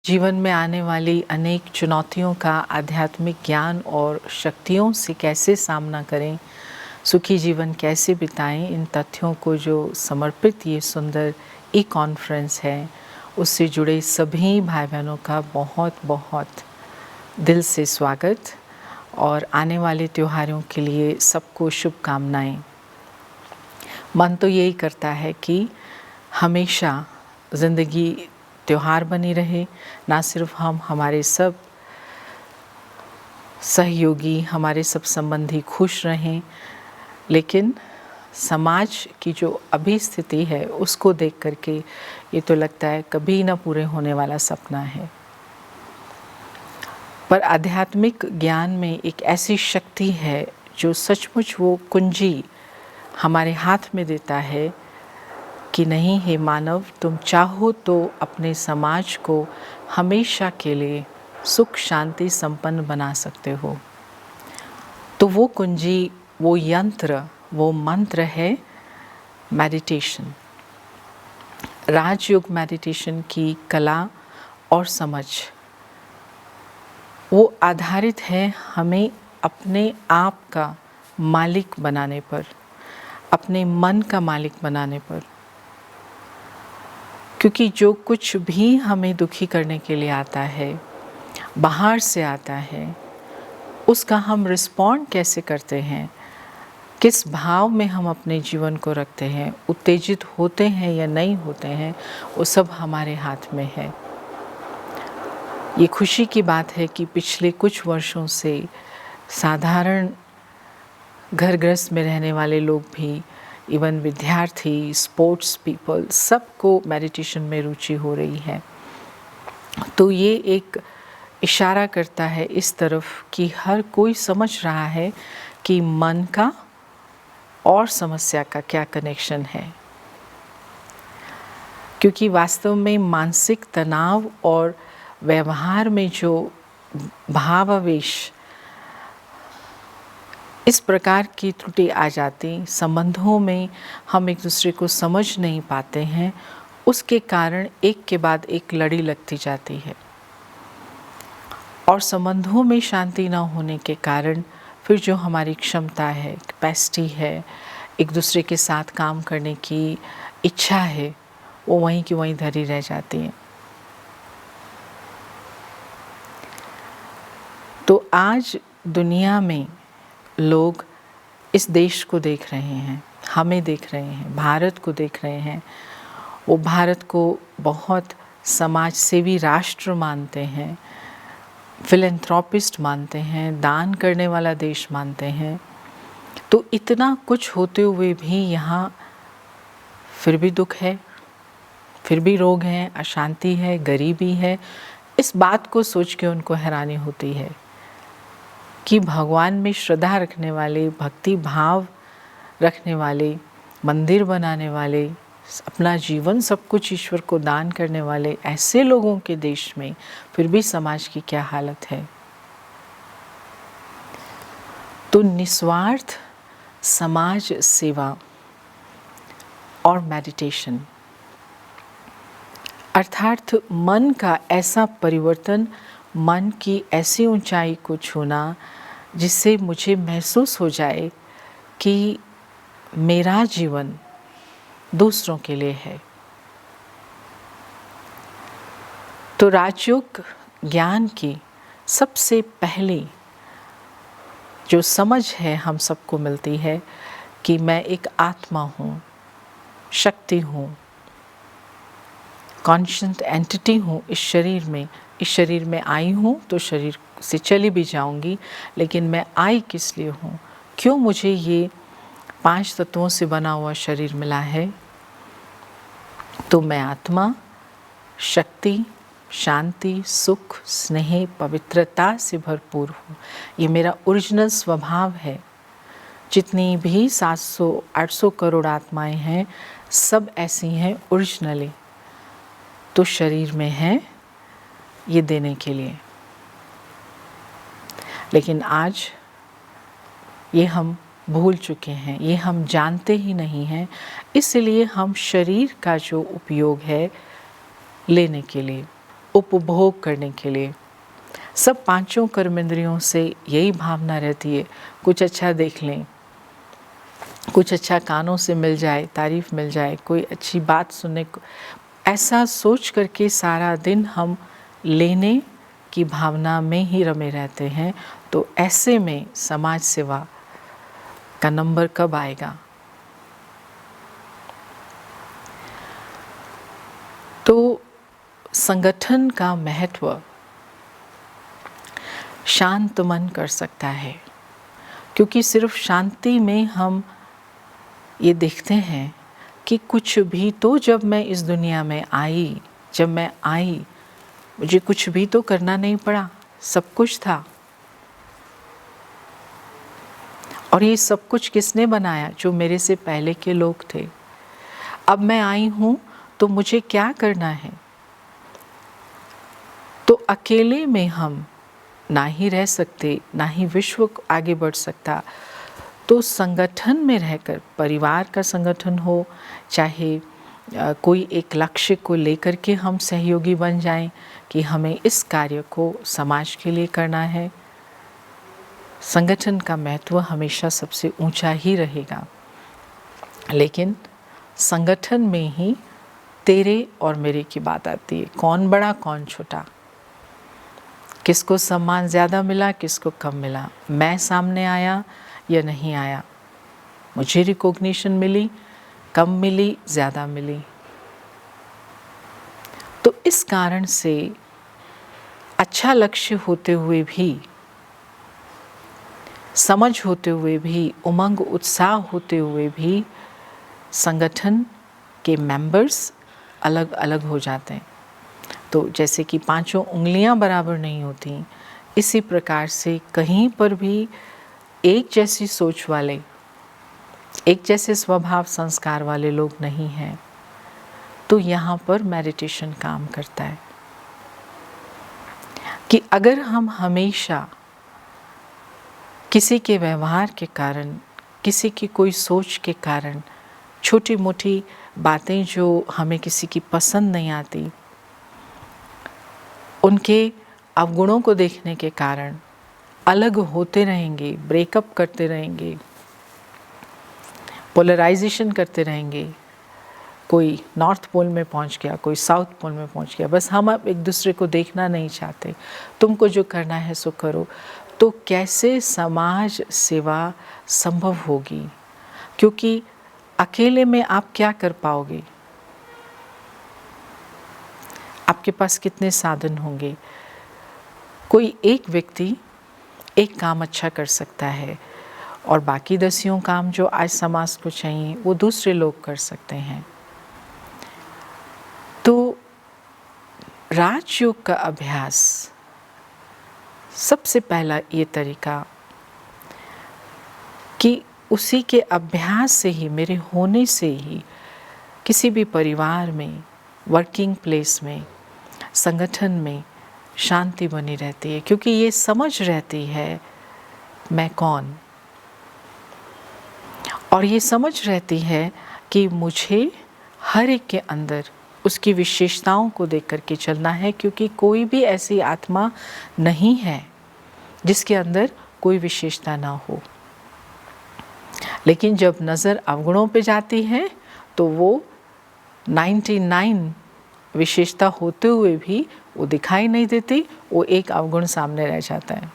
जीवन में आने वाली अनेक चुनौतियों का आध्यात्मिक ज्ञान और शक्तियों से कैसे सामना करें, सुखी जीवन कैसे बिताएं, इन तथ्यों को जो समर्पित ये सुंदर कॉन्फ्रेंस है, उससे जुड़े सभी भाई बहनों का बहुत बहुत दिल से स्वागत और आने वाले त्योहारों के लिए सबको शुभकामनाएं। मन तो यही करता है कि हमेशा ज़िंदगी त्योहार बनी रहे, ना सिर्फ हम, हमारे सब सहयोगी, हमारे सब संबंधी खुश रहें, लेकिन समाज की जो अभी स्थिति है उसको देख करके ये तो लगता है कभी ना पूरे होने वाला सपना है। पर आध्यात्मिक ज्ञान में एक ऐसी शक्ति है जो सचमुच वो कुंजी हमारे हाथ में देता है कि नहीं, हे मानव, तुम चाहो तो अपने समाज को हमेशा के लिए सुख शांति संपन्न बना सकते हो। तो वो कुंजी, वो यंत्र, वो मंत्र है मेडिटेशन। राजयोग मेडिटेशन की कला और समझ वो आधारित है हमें अपने आप का मालिक बनाने पर, अपने मन का मालिक बनाने पर। क्योंकि जो कुछ भी हमें दुखी करने के लिए आता है, बाहर से आता है, उसका हम रिस्पॉन्ड कैसे करते हैं, किस भाव में हम अपने जीवन को रखते हैं, उत्तेजित होते हैं या नहीं होते हैं, वो सब हमारे हाथ में है। ये खुशी की बात है कि पिछले कुछ वर्षों से साधारण घर गृहस्थ में रहने वाले लोग भी, इवन विद्यार्थी, स्पोर्ट्स पीपल, सबको मेडिटेशन में रुचि हो रही है। तो ये एक इशारा करता है इस तरफ कि हर कोई समझ रहा है कि मन का और समस्या का क्या कनेक्शन है। क्योंकि वास्तव में मानसिक तनाव और व्यवहार में जो भावावेश, इस प्रकार की त्रुटि आ जाती, संबंधों में हम एक दूसरे को समझ नहीं पाते हैं, उसके कारण एक के बाद एक लड़ी लगती जाती है। और संबंधों में शांति न होने के कारण फिर जो हमारी क्षमता है, कैपेसिटी है, एक दूसरे के साथ काम करने की इच्छा है, वो वहीं की वहीं धरी रह जाती है। तो आज दुनिया में लोग इस देश को देख रहे हैं, हमें देख रहे हैं, भारत को देख रहे हैं। वो भारत को बहुत समाज सेवी राष्ट्र मानते हैं, फिलैंथ्रोपिस्ट मानते हैं, दान करने वाला देश मानते हैं। तो इतना कुछ होते हुए भी यहाँ फिर भी दुख है, फिर भी रोग हैं, अशांति है, गरीबी है। इस बात को सोच के उनको हैरानी होती है कि भगवान में श्रद्धा रखने वाले, भक्ति भाव रखने वाले, मंदिर बनाने वाले, अपना जीवन सब कुछ ईश्वर को दान करने वाले ऐसे लोगों के देश में फिर भी समाज की क्या हालत है। तो निस्वार्थ समाज सेवा और मेडिटेशन, अर्थात मन का ऐसा परिवर्तन, मन की ऐसी ऊंचाई को छूना जिससे मुझे महसूस हो जाए कि मेरा जीवन दूसरों के लिए है। तो राजयोग ज्ञान की सबसे पहली जो समझ है हम सबको मिलती है कि मैं एक आत्मा हूँ, शक्ति हूँ, कॉन्शियस एंटिटी हूँ इस शरीर में आई हूँ तो शरीर से चली भी जाऊँगी, लेकिन मैं आई किस लिए हूँ, क्यों मुझे ये 5 तत्वों से बना हुआ शरीर मिला है। तो मैं आत्मा, शक्ति, शांति, सुख, स्नेह, पवित्रता से भरपूर हूँ। ये मेरा ओरिजिनल स्वभाव है। जितनी भी 700-800 करोड़ आत्माएं हैं, सब ऐसी हैं ओरिजिनली। तो शरीर में है ये देने के लिए, लेकिन आज ये हम भूल चुके हैं, ये हम जानते ही नहीं हैं। इसलिए हम शरीर का जो उपयोग है लेने के लिए, उपभोग करने के लिए। सब पांचों कर्मेंद्रियों से यही भावना रहती है, कुछ अच्छा देख लें, कुछ अच्छा कानों से मिल जाए, तारीफ मिल जाए, कोई अच्छी बात सुनने को, ऐसा सोच करके सारा दिन हम लेने की भावना में ही रमे रहते हैं। तो ऐसे में समाज सेवा का नंबर कब आएगा? तो संगठन का महत्व शांत मन कर सकता है, क्योंकि सिर्फ शांति में हम ये देखते हैं कि कुछ भी तो, जब मैं इस दुनिया में आई, जब मैं आई, मुझे कुछ भी तो करना नहीं पड़ा, सब कुछ था। और ये सब कुछ किसने बनाया? जो मेरे से पहले के लोग थे। अब मैं आई हूँ तो मुझे क्या करना है? तो अकेले में हम ना ही रह सकते, ना ही विश्व आगे बढ़ सकता। तो संगठन में रहकर, परिवार का संगठन हो, चाहे कोई एक लक्ष्य को लेकर के हम सहयोगी बन जाएं कि हमें इस कार्य को समाज के लिए करना है, संगठन का महत्व हमेशा सबसे ऊंचा ही रहेगा। लेकिन संगठन में ही तेरे और मेरे की बात आती है, कौन बड़ा कौन छोटा, किसको सम्मान ज़्यादा मिला, किसको कम मिला, मैं सामने आया या नहीं आया, मुझे रिकॉग्निशन मिली, कम मिली, ज़्यादा मिली। तो इस कारण से अच्छा लक्ष्य होते हुए भी, समझ होते हुए भी, उमंग उत्साह होते हुए भी संगठन के मेंबर्स अलग अलग हो जाते हैं। तो जैसे कि पांचों उंगलियां बराबर नहीं होती, इसी प्रकार से कहीं पर भी एक जैसी सोच वाले, एक जैसे स्वभाव संस्कार वाले लोग नहीं हैं। तो यहाँ पर मेडिटेशन काम करता है कि अगर हम हमेशा किसी के व्यवहार के कारण, किसी की कोई सोच के कारण, छोटी मोटी बातें जो हमें किसी की पसंद नहीं आती, उनके अवगुणों को देखने के कारण अलग होते रहेंगे, ब्रेकअप करते रहेंगे, पोलराइजेशन करते रहेंगे, कोई नॉर्थ पोल में पहुंच गया, कोई साउथ पोल में पहुंच गया, बस हम अब एक दूसरे को देखना नहीं चाहते, तुमको जो करना है सो करो, तो कैसे समाज सेवा संभव होगी? क्योंकि अकेले में आप क्या कर पाओगे? आपके पास कितने साधन होंगे? कोई एक व्यक्ति एक काम अच्छा कर सकता है और बाकी 10 काम जो आज समाज को चाहिए वो दूसरे लोग कर सकते हैं। तो राजयोग का अभ्यास, सबसे पहला ये तरीका कि उसी के अभ्यास से ही, मेरे होने से ही किसी भी परिवार में, वर्किंग प्लेस में, संगठन में शांति बनी रहती है, क्योंकि ये समझ रहती है मैं कौन, और ये समझ रहती है कि मुझे हर एक के अंदर उसकी विशेषताओं को देख करके चलना है, क्योंकि कोई भी ऐसी आत्मा नहीं है जिसके अंदर कोई विशेषता ना हो। लेकिन जब नज़र अवगुणों पे जाती है तो वो 99 विशेषता होते हुए भी वो दिखाई नहीं देती, वो एक अवगुण सामने रह जाता है।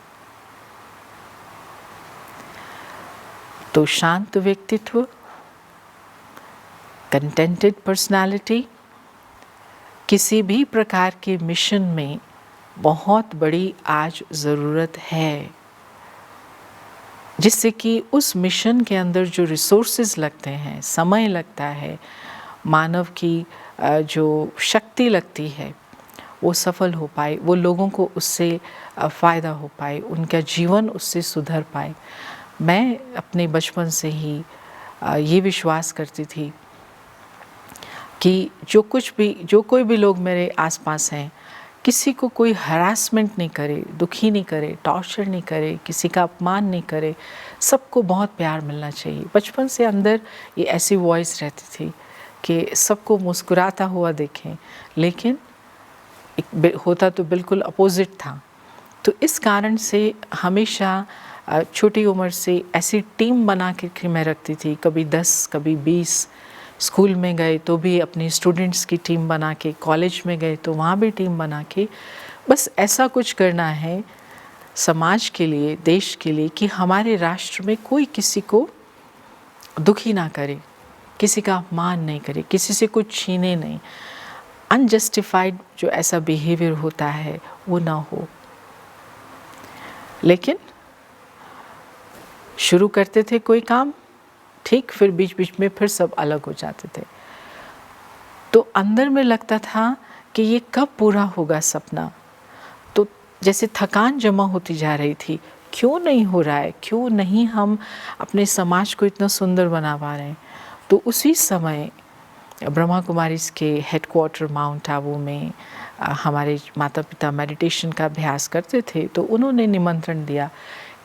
तो शांत व्यक्तित्व, कंटेंटेड पर्सनालिटी किसी भी प्रकार के मिशन में बहुत बड़ी आज ज़रूरत है, जिससे कि उस मिशन के अंदर जो रिसोर्सेज लगते हैं, समय लगता है, मानव की जो शक्ति लगती है, वो सफल हो पाए, वो लोगों को उससे फ़ायदा हो पाए, उनका जीवन उससे सुधर पाए। मैं अपने बचपन से ही ये विश्वास करती थी कि जो कोई भी लोग मेरे आसपास हैं, किसी को कोई हरासमेंट नहीं करे, दुखी नहीं करे, टॉर्चर नहीं करे, किसी का अपमान नहीं करे, सबको बहुत प्यार मिलना चाहिए। बचपन से अंदर ये ऐसी वॉइस रहती थी कि सबको मुस्कुराता हुआ देखें, लेकिन होता तो बिल्कुल अपोजिट था। तो इस कारण से हमेशा छोटी उम्र से ऐसी टीम बना के मैं रखती थी, कभी 10 कभी 20। स्कूल में गए तो भी अपनी स्टूडेंट्स की टीम बना के, कॉलेज में गए तो वहाँ भी टीम बना के, बस ऐसा कुछ करना है समाज के लिए, देश के लिए, कि हमारे राष्ट्र में कोई किसी को दुखी ना करे, किसी का अपमान नहीं करे, किसी से कुछ छीने नहीं, अनजस्टिफाइड जो ऐसा बिहेवियर होता है वो ना हो। लेकिन शुरू करते थे कोई काम, ठीक, फिर बीच बीच में फिर सब अलग हो जाते थे। तो अंदर में लगता था कि ये कब पूरा होगा सपना। तो जैसे थकान जमा होती जा रही थी, क्यों नहीं हो रहा है, क्यों नहीं हम अपने समाज को इतना सुंदर बना पा रहे हैं। तो उसी समय ब्रह्मा कुमारीज़ के हेडक्वार्टर माउंट आबू में हमारे माता पिता मेडिटेशन का अभ्यास करते थे, तो उन्होंने निमंत्रण दिया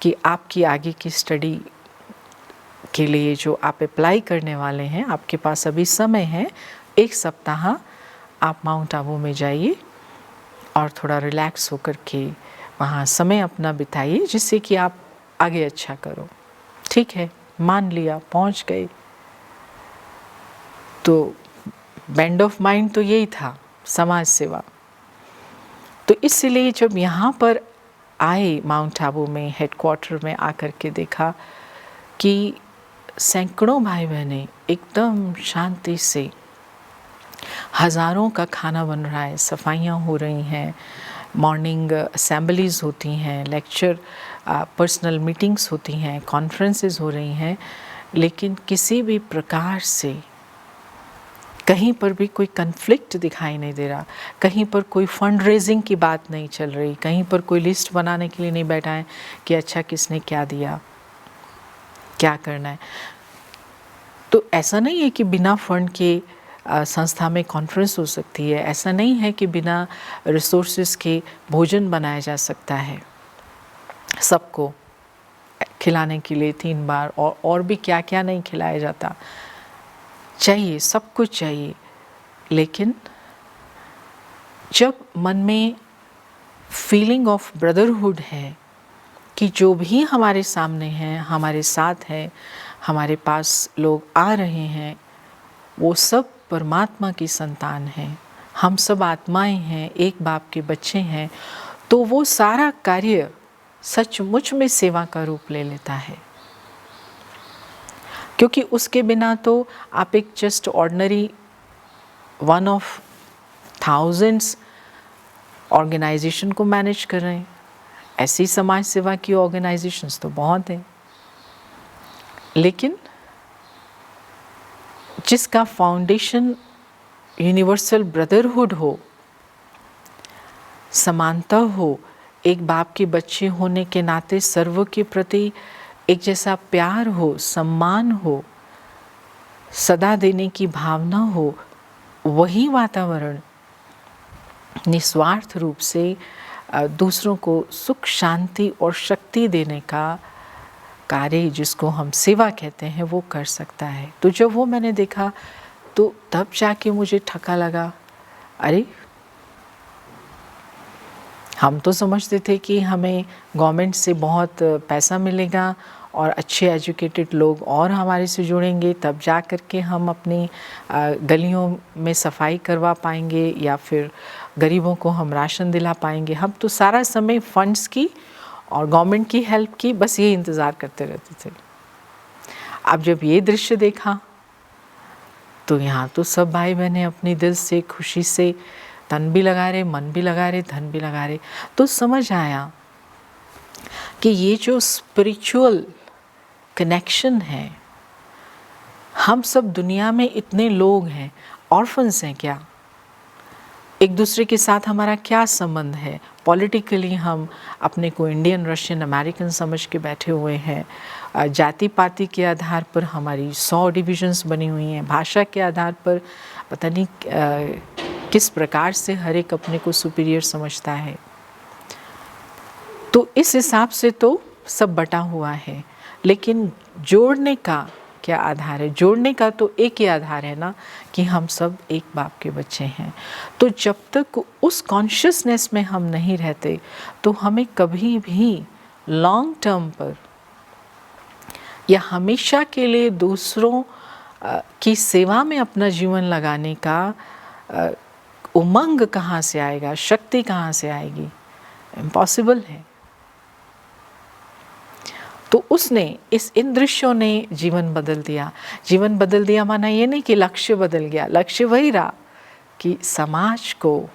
कि आपकी आगे की स्टडी के लिए जो आप अप्लाई करने वाले हैं, आपके पास अभी समय है, 1 सप्ताह आप माउंट आबू में जाइए और थोड़ा रिलैक्स होकर के वहाँ समय अपना बिताइए, जिससे कि आप आगे अच्छा करो। ठीक है, मान लिया, पहुँच गए। तो बैंड ऑफ माइंड तो यही था, समाज सेवा। तो इसलिए जब यहाँ पर आए माउंट आबू में हेडक्वार्टर में आकर के देखा कि सैकड़ों भाई बहनें एकदम शांति से, हज़ारों का खाना बन रहा है, सफाइयाँ हो रही हैं, मॉर्निंग असेंबलीज़ होती हैं, लेक्चर, पर्सनल मीटिंग्स होती हैं, कॉन्फ्रेंसेस हो रही हैं, लेकिन किसी भी प्रकार से कहीं पर भी कोई कन्फ्लिक्ट दिखाई नहीं दे रहा, कहीं पर कोई फंड रेजिंग की बात नहीं चल रही, कहीं पर कोई लिस्ट बनाने के लिए नहीं बैठा है कि अच्छा किसने क्या दिया, क्या करना है। तो ऐसा नहीं है कि बिना फंड के संस्था में कॉन्फ्रेंस हो सकती है, ऐसा नहीं है कि बिना रिसोर्सेज के भोजन बनाया जा सकता है सबको खिलाने के लिए 3 बार, और भी क्या क्या नहीं खिलाया जाता। चाहिए, सब कुछ चाहिए, लेकिन जब मन में फीलिंग ऑफ ब्रदरहुड है कि जो भी हमारे सामने हैं, हमारे साथ हैं, हमारे पास लोग आ रहे हैं, वो सब परमात्मा की संतान हैं, हम सब आत्माएं हैं, एक बाप के बच्चे हैं, तो वो सारा कार्य सचमुच में सेवा का रूप ले लेता है। क्योंकि उसके बिना तो आप एक just ordinary 1 of thousands organization को मैनेज कर रहे हैं। ऐसी समाज सेवा की ऑर्गेनाइजेशंस तो बहुत हैं, लेकिन जिसका फाउंडेशन यूनिवर्सल ब्रदरहुड हो, समानता हो, एक बाप के बच्चे होने के नाते सर्व के प्रति एक जैसा प्यार हो, सम्मान हो, सदा देने की भावना हो, वही वातावरण निस्वार्थ रूप से दूसरों को सुख, शांति और शक्ति देने का कार्य, जिसको हम सेवा कहते हैं, वो कर सकता है। तो जब वो मैंने देखा तो तब जाके मुझे ठक्का लगा, अरे हम तो समझते थे कि हमें गवर्नमेंट से बहुत पैसा मिलेगा और अच्छे एजुकेटेड लोग और हमारे से जुड़ेंगे, तब जा कर के हम अपनी गलियों में सफाई करवा पाएंगे या फिर गरीबों को हम राशन दिला पाएंगे। हम तो सारा समय फंड्स की और गवर्नमेंट की हेल्प की बस ये इंतज़ार करते रहते थे। अब जब ये दृश्य देखा तो यहाँ तो सब भाई बहनें अपनी दिल से, खुशी से तन भी लगा रहे, मन भी लगा रहे, धन भी लगा रहे। तो समझ आया कि ये जो स्पिरिचुअल कनेक्शन है, हम सब दुनिया में इतने लोग हैं, ऑर्फन्स हैं क्या? एक दूसरे के साथ हमारा क्या संबंध है? पॉलिटिकली हम अपने को इंडियन, रशियन, अमेरिकन समझ के बैठे हुए हैं। जाति पाति के आधार पर हमारी 100 डिविजन्स बनी हुई हैं। भाषा के आधार पर पता नहीं किस प्रकार से हर एक अपने को सुपीरियर समझता है। तो इस हिसाब से तो सब बटा हुआ है, लेकिन जोड़ने का क्या आधार है? जोड़ने का तो एक ही आधार है ना कि हम सब एक बाप के बच्चे हैं। तो जब तक उस कॉन्शियसनेस में हम नहीं रहते तो हमें कभी भी लॉन्ग टर्म पर या हमेशा के लिए दूसरों की सेवा में अपना जीवन लगाने का उमंग कहाँ से आएगा, शक्ति कहाँ से आएगी? इम्पॉसिबल है। तो उसने इन दृश्यों ने जीवन बदल दिया। जीवन बदल दिया माना ये नहीं कि लक्ष्य बदल गया, लक्ष्य वही रहा कि समाज को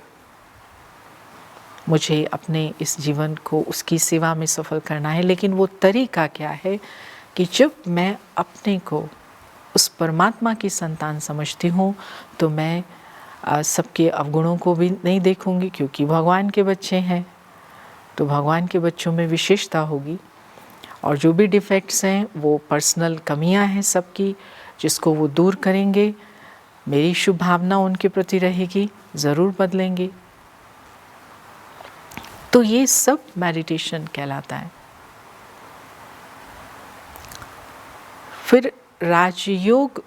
मुझे अपने इस जीवन को उसकी सेवा में सफल करना है। लेकिन वो तरीका क्या है कि जब मैं अपने को उस परमात्मा की संतान समझती हूँ तो मैं सबके अवगुणों को भी नहीं देखूंगी, क्योंकि भगवान के बच्चे हैं तो भगवान के बच्चों में विशेषता होगी, और जो भी डिफेक्ट्स हैं वो पर्सनल कमियां हैं सबकी, जिसको वो दूर करेंगे। मेरी शुभ भावना उनके प्रति रहेगी, ज़रूर बदलेंगे। तो ये सब मेडिटेशन कहलाता है। फिर राजयोग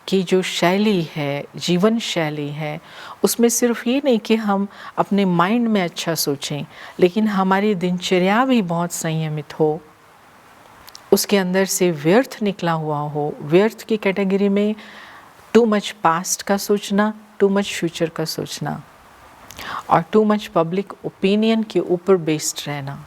की जो शैली है, जीवन शैली है, उसमें सिर्फ ये नहीं कि हम अपने माइंड में अच्छा सोचें, लेकिन हमारी दिनचर्या भी बहुत संयमित हो, उसके अंदर से व्यर्थ निकला हुआ हो। व्यर्थ की कैटेगरी में टू मच पास्ट का सोचना, टू मच फ्यूचर का सोचना, और टू मच पब्लिक ओपिनियन के ऊपर बेस्ड रहना।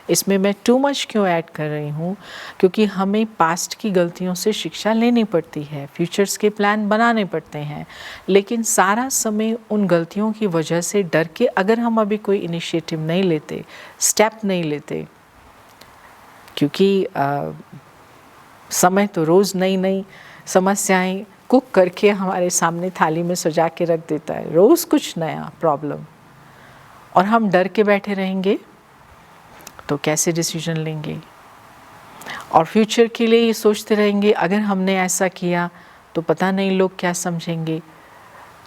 इसमें मैं टू मच क्यों ऐड कर रही हूँ? क्योंकि हमें पास्ट की गलतियों से शिक्षा लेनी पड़ती है, फ्यूचर्स के प्लान बनाने पड़ते हैं, लेकिन सारा समय उन गलतियों की वजह से डर के अगर हम अभी कोई इनिशिएटिव नहीं लेते, स्टेप नहीं लेते, क्योंकि समय तो रोज़ नई नई समस्याएं कुक करके हमारे सामने थाली में सजा के रख देता है, रोज़ कुछ नया प्रॉब्लम, और हम डर के बैठे रहेंगे तो कैसे डिसीजन लेंगे? और फ्यूचर के लिए ये सोचते रहेंगे अगर हमने ऐसा किया तो पता नहीं लोग क्या समझेंगे,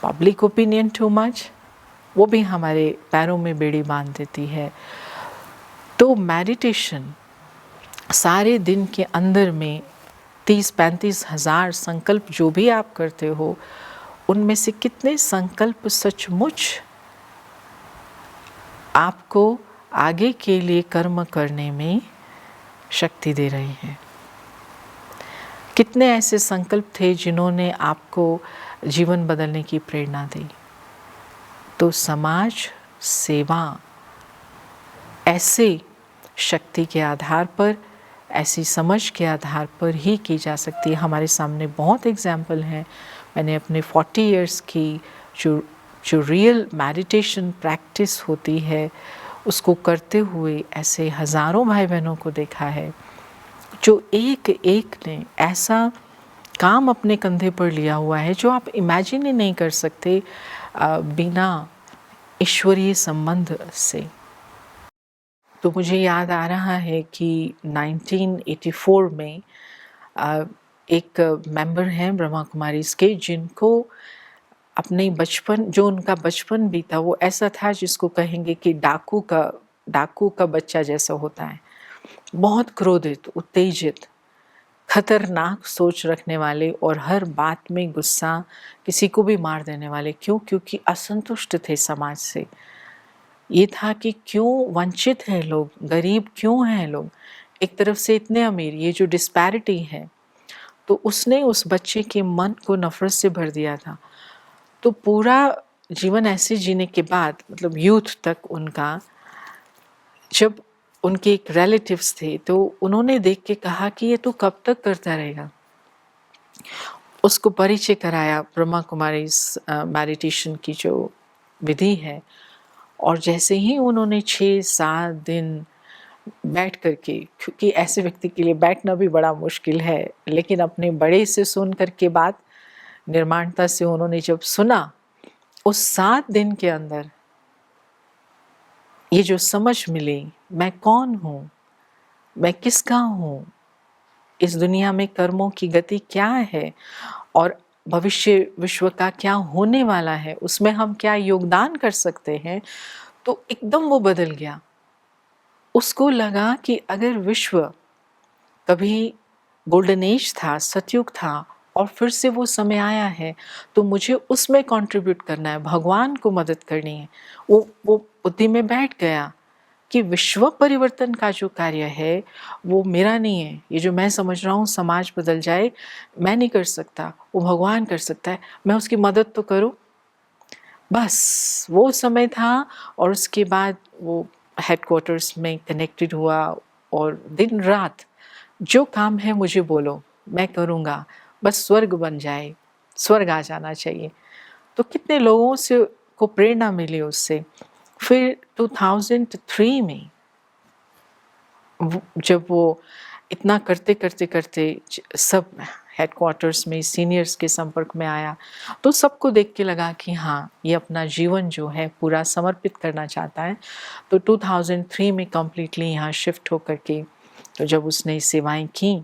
पब्लिक ओपिनियन टू मच, वो भी हमारे पैरों में बेड़ी बांध देती है। तो मेडिटेशन सारे दिन के अंदर में 30-35 हज़ार संकल्प जो भी आप करते हो, उनमें से कितने संकल्प सचमुच आपको आगे के लिए कर्म करने में शक्ति दे रहे हैं? कितने ऐसे संकल्प थे जिन्होंने आपको जीवन बदलने की प्रेरणा दी? तो समाज सेवा ऐसे शक्ति के आधार पर, ऐसी समझ के आधार पर ही की जा सकती है। हमारे सामने बहुत एग्जाम्पल हैं। मैंने अपने 40 इयर्स की जो रियल मेडिटेशन प्रैक्टिस होती है उसको करते हुए ऐसे हज़ारों भाई बहनों को देखा है जो एक एक ने ऐसा काम अपने कंधे पर लिया हुआ है जो आप इमेजिन ही नहीं कर सकते बिना ईश्वरीय संबंध से। तो मुझे याद आ रहा है कि 1984 में एक मेंबर हैं ब्रह्मा कुमारीज़ के, जिनको अपने बचपन, जो उनका बचपन बीता वो ऐसा था जिसको कहेंगे कि डाकू का बच्चा जैसा होता है। बहुत क्रोधित, उत्तेजित, खतरनाक सोच रखने वाले और हर बात में गुस्सा, किसी को भी मार देने वाले। क्यों? क्योंकि असंतुष्ट थे समाज से। ये था कि क्यों वंचित हैं लोग, गरीब क्यों हैं लोग, एक तरफ से इतने अमीर, ये जो डिस्पैरिटी है। तो उसने उस बच्चे के मन को नफरत से भर दिया था। तो पूरा जीवन ऐसे जीने के बाद, मतलब यूथ तक उनका, जब उनके एक रिलेटिव्स थे तो उन्होंने देख के कहा कि ये तो कब तक करता रहेगा। उसको परिचय कराया ब्रह्मा कुमारी मेडिटेशन की जो विधि है, और जैसे ही उन्होंने 6-7 दिन बैठ करके, क्योंकि ऐसे व्यक्ति के लिए बैठना भी बड़ा मुश्किल है, लेकिन अपने बड़े से सुन करके बात निर्माणता से उन्होंने जब सुना, उस 7 दिन के अंदर ये जो समझ मिली, मैं कौन हूँ, मैं किसका हूँ, इस दुनिया में कर्मों की गति क्या है और भविष्य विश्व का क्या होने वाला है, उसमें हम क्या योगदान कर सकते हैं, तो एकदम वो बदल गया। उसको लगा कि अगर विश्व कभी गोल्डन एज था, सतयुग था, और फिर से वो समय आया है, तो मुझे उसमें कंट्रीब्यूट करना है, भगवान को मदद करनी है। वो बुद्धि में बैठ गया कि विश्व परिवर्तन का जो कार्य है वो मेरा नहीं है। ये जो मैं समझ रहा हूँ समाज बदल जाए, मैं नहीं कर सकता, वो भगवान कर सकता है, मैं उसकी मदद तो करूँ। बस वो समय था, और उसके बाद वो हेडक्वार्टर्स में कनेक्टेड हुआ, और दिन रात जो काम है मुझे बोलो, मैं करूँगा, बस स्वर्ग बन जाए, स्वर्ग आ जाना चाहिए। तो कितने लोगों से को प्रेरणा मिली उससे। फिर 2003 में जब वो इतना करते करते करते सब हेडक्वार्टर्स में सीनियर्स के संपर्क में आया, तो सबको देख के लगा कि हाँ, ये अपना जीवन जो है पूरा समर्पित करना चाहता है। तो 2003 में कम्प्लीटली यहाँ शिफ्ट होकर के, तो जब उसने सेवाएं की,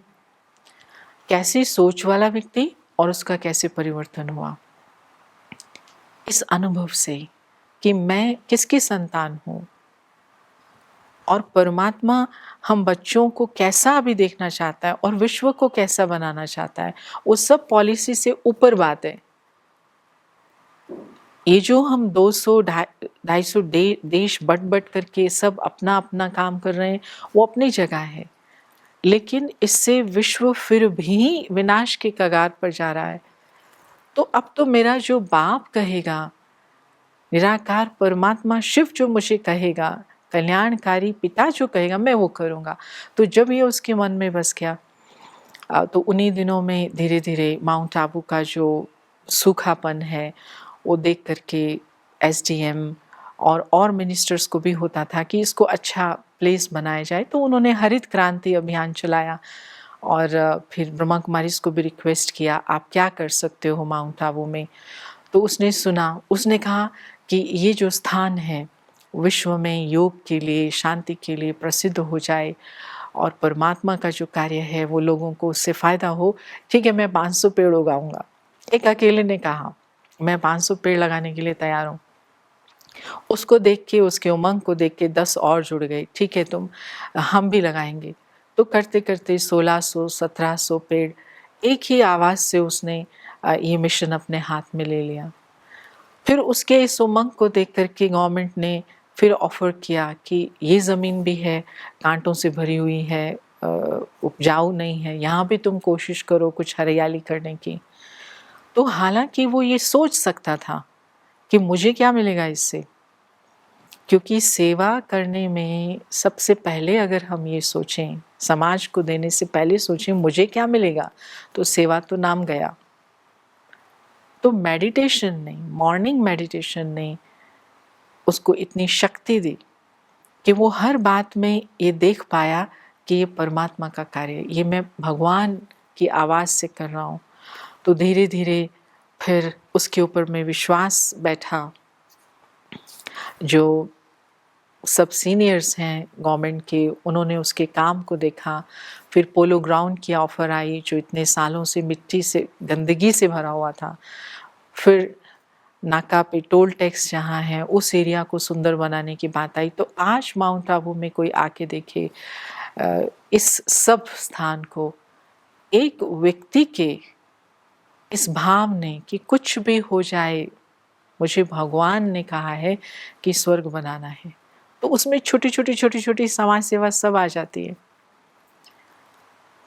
कैसी सोच वाला व्यक्ति और उसका कैसे परिवर्तन हुआ इस अनुभव से कि मैं किसकी संतान हूँ, और परमात्मा हम बच्चों को कैसा अभी देखना चाहता है और विश्व को कैसा बनाना चाहता है, वो सब पॉलिसी से ऊपर बात है। ये जो हम 200 250 देश बट करके सब अपना अपना काम कर रहे हैं, वो अपनी जगह है, लेकिन इससे विश्व फिर भी विनाश के कगार पर जा रहा है। तो अब तो मेरा जो बाप कहेगा, निराकार परमात्मा शिव जो मुझे कहेगा, कल्याणकारी पिता जो कहेगा, मैं वो करूँगा। तो जब ये उसके मन में बस गया, तो उन्हीं दिनों में धीरे धीरे माउंट आबू का जो सूखापन है वो देख करके एसडीएम और मिनिस्टर्स को भी होता था कि इसको अच्छा प्लेस बनाया जाए, तो उन्होंने हरित क्रांति अभियान चलाया, और फिर ब्रह्मा कुमारी को भी रिक्वेस्ट किया, आप क्या कर सकते हो माउंट आबू में। तो उसने सुना, उसने कहा कि ये जो स्थान है विश्व में योग के लिए, शांति के लिए प्रसिद्ध हो जाए, और परमात्मा का जो कार्य है वो लोगों को उससे फ़ायदा हो। ठीक है, मैं 500 पेड़ उगाऊंगा। एक अकेले ने कहा, मैं 500 पेड़ लगाने के लिए तैयार हूँ। उसको देख के, उसके उमंग को देख के 10 और जुड़ गए, ठीक है हम भी लगाएंगे। तो करते करते 1600 1700 पेड़ एक ही आवाज़ से उसने ये मिशन अपने हाथ में ले लिया। फिर उसके इस उमंग को देख कर के गवर्नमेंट ने फिर ऑफ़र किया कि ये ज़मीन भी है, कांटों से भरी हुई है, उपजाऊ नहीं है, यहाँ भी तुम कोशिश करो कुछ हरियाली करने की। तो हालांकि वो ये सोच सकता था कि मुझे क्या मिलेगा इससे, क्योंकि सेवा करने में सबसे पहले अगर हम ये सोचें, समाज को देने से पहले सोचें मुझे क्या मिलेगा, तो सेवा तो नाम गया। तो मेडिटेशन ने, मॉर्निंग मेडिटेशन ने उसको इतनी शक्ति दी कि वो हर बात में ये देख पाया कि ये परमात्मा का कार्य है, ये मैं भगवान की आवाज़ से कर रहा हूँ। तो धीरे धीरे फिर उसके ऊपर में विश्वास बैठा। जो सब सीनियर्स हैं गवर्नमेंट के, उन्होंने उसके काम को देखा। फिर पोलो ग्राउंड की ऑफ़र आई जो इतने सालों से मिट्टी से, गंदगी से भरा हुआ था। फिर नाका पे टोल टैक्स जहाँ है उस एरिया को सुंदर बनाने की बात आई। तो आज माउंट आबू में कोई आके देखे इस सब स्थान को, एक व्यक्ति के इस भाव ने कि कुछ भी हो जाए, मुझे भगवान ने कहा है कि स्वर्ग बनाना है, तो उसमें छोटी छोटी छोटी छोटी समाज सेवा सब आ जाती है।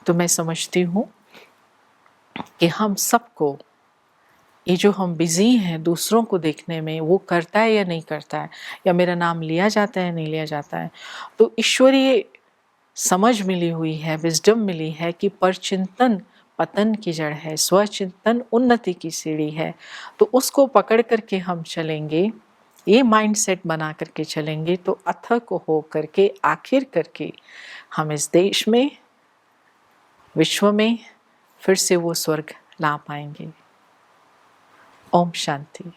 तो मैं समझती हूँ कि हम सबको, ये जो हम बिज़ी हैं दूसरों को देखने में, वो करता है या नहीं करता है, या मेरा नाम लिया जाता है नहीं लिया जाता है, तो ईश्वरीय समझ मिली हुई है, विजडम मिली है कि परचिंतन पतन की जड़ है, स्वचिंतन उन्नति की सीढ़ी है। तो उसको पकड़ करके हम चलेंगे, ये माइंडसेट बना करके चलेंगे, तो अथक हो करके आखिर करके हम इस देश में, विश्व में फिर से वो स्वर्ग ला पाएंगे। ओम शांति।